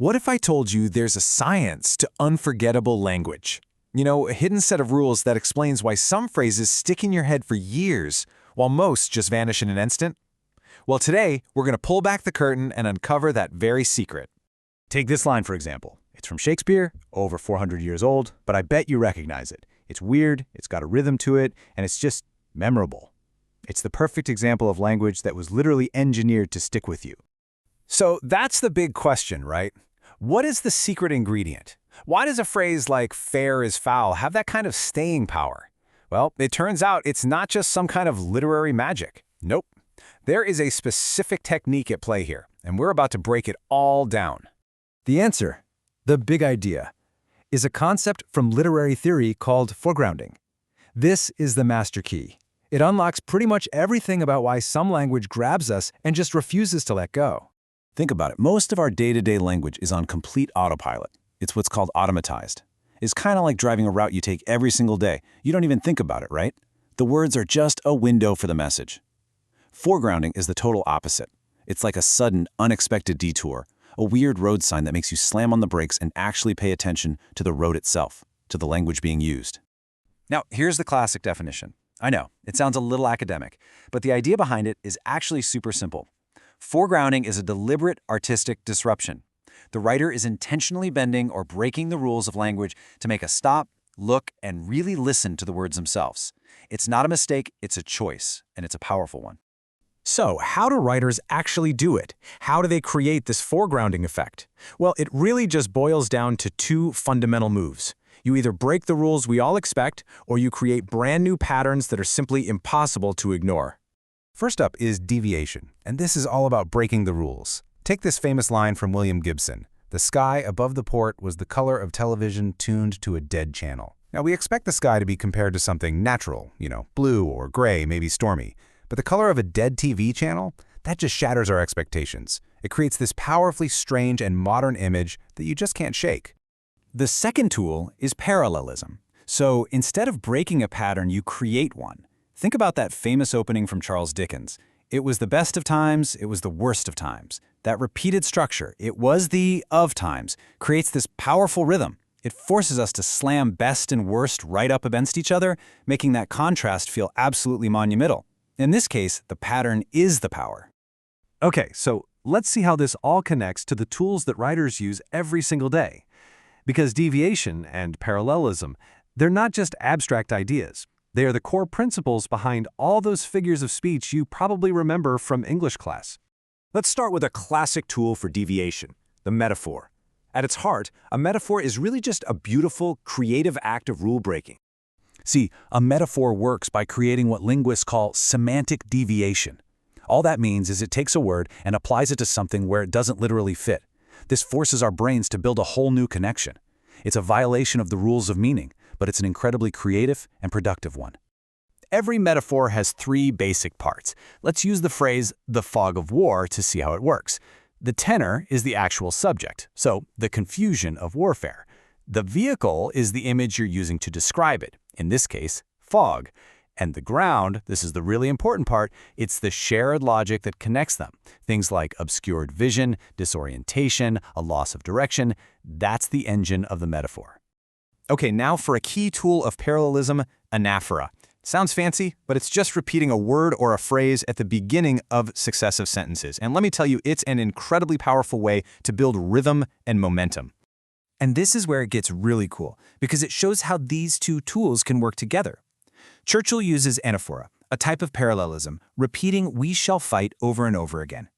What if I told you there's a science to unforgettable language? You know, a hidden set of rules that explains why some phrases stick in your head for years, while most just vanish in an instant? Well, today, we're going to pull back the curtain and uncover that very secret. Take this line, for example. It's from Shakespeare, over 400 years old, but I bet you recognize it. It's weird, it's got a rhythm to it, and it's just memorable. It's the perfect example of language that was literally engineered to stick with you. So that's the big question, right? What is the secret ingredient? Why does a phrase like fair is foul have that kind of staying power? Well, it turns out it's not just some kind of literary magic. Nope. There is a specific technique at play here, and we're about to break it all down. The answer, the big idea, is a concept from literary theory called foregrounding. This is the master key. It unlocks pretty much everything about why some language grabs us and just refuses to let go. Think about it. Most of our day-to-day language is on complete autopilot. It's what's called automatized. It's kind of like driving a route you take every single day. You don't even think about it, right? The words are just a window for the message. Foregrounding is the total opposite. It's like a sudden, unexpected detour, a weird road sign that makes you slam on the brakes and actually pay attention to the road itself, to the language being used. Now, here's the classic definition. I know, it sounds a little academic, but the idea behind it is actually super simple. Foregrounding is a deliberate artistic disruption. The writer is intentionally bending or breaking the rules of language to make us stop, look, and really listen to the words themselves. It's not a mistake, it's a choice, and it's a powerful one. So, how do writers actually do it? How do they create this foregrounding effect? Well, it really just boils down to two fundamental moves. You either break the rules we all expect, or you create brand new patterns that are simply impossible to ignore. First up is deviation, and this is all about breaking the rules. Take this famous line from William Gibson. The sky above the port was the color of television tuned to a dead channel. Now, we expect the sky to be compared to something natural, blue or gray, maybe stormy. But the color of a dead TV channel, that just shatters our expectations. It creates this powerfully strange and modern image that you just can't shake. The second tool is parallelism. So instead of breaking a pattern, you create one. Think about that famous opening from Charles Dickens. It was the best of times, it was the worst of times. That repeated structure, it was the of times, creates this powerful rhythm. It forces us to slam best and worst right up against each other, making that contrast feel absolutely monumental. In this case, the pattern is the power. Okay, so let's see how this all connects to the tools that writers use every single day. Because deviation and parallelism, they're not just abstract ideas. They are the core principles behind all those figures of speech you probably remember from English class. Let's start with a classic tool for deviation, the metaphor. At its heart, a metaphor is really just a beautiful, creative act of rule-breaking. See, a metaphor works by creating what linguists call semantic deviation. All that means is it takes a word and applies it to something where it doesn't literally fit. This forces our brains to build a whole new connection. It's a violation of the rules of meaning, but it's an incredibly creative and productive one. Every metaphor has three basic parts. Let's use the phrase, the fog of war, to see how it works. The tenor is the actual subject, so the confusion of warfare. The vehicle is the image you're using to describe it, in this case, fog. And the ground, this is the really important part, it's the shared logic that connects them. Things like obscured vision, disorientation, a loss of direction, that's the engine of the metaphor. Okay, now for a key tool of parallelism, anaphora. Sounds fancy, but it's just repeating a word or a phrase at the beginning of successive sentences. And let me tell you, it's an incredibly powerful way to build rhythm and momentum. And this is where it gets really cool, because it shows how these two tools can work together. Churchill uses anaphora, a type of parallelism, repeating "we shall fight" over and over again.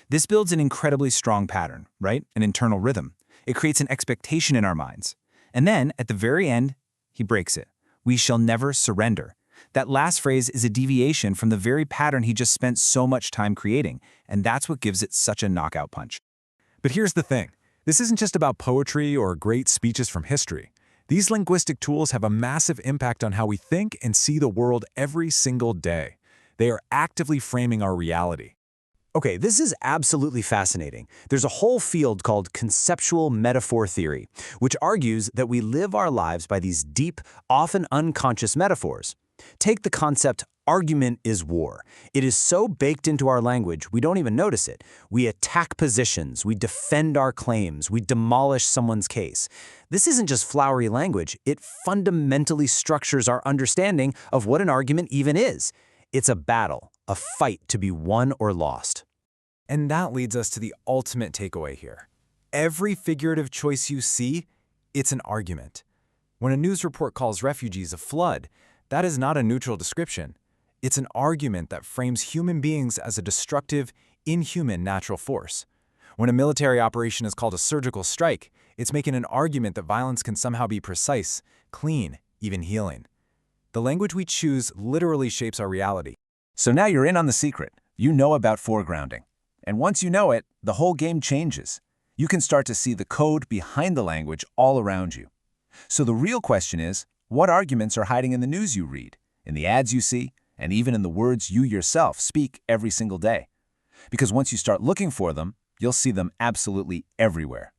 This builds an incredibly strong pattern, right? An internal rhythm. It creates an expectation in our minds. And then, at the very end, he breaks it. "We shall never surrender." That last phrase is a deviation from the very pattern he just spent so much time creating, and that's what gives it such a knockout punch. But here's the thing. This isn't just about poetry or great speeches from history. These linguistic tools have a massive impact on how we think and see the world every single day. They are actively framing our reality. Okay, this is absolutely fascinating. There's a whole field called conceptual metaphor theory, which argues that we live our lives by these deep, often unconscious metaphors. Take the concept argument is war. It is so baked into our language, we don't even notice it. We attack positions, we defend our claims, we demolish someone's case. This isn't just flowery language, it fundamentally structures our understanding of what an argument even is. It's a battle, a fight to be won or lost. And that leads us to the ultimate takeaway here. Every figurative choice you see, it's an argument. When a news report calls refugees a flood, that is not a neutral description. It's an argument that frames human beings as a destructive, inhuman natural force. When a military operation is called a surgical strike, it's making an argument that violence can somehow be precise, clean, even healing. The language we choose literally shapes our reality. So now you're in on the secret. You know about foregrounding. And once you know it, the whole game changes. You can start to see the code behind the language all around you. So the real question is, what arguments are hiding in the news you read, in the ads you see, and even in the words you yourself speak every single day? Because once you start looking for them, you'll see them absolutely everywhere.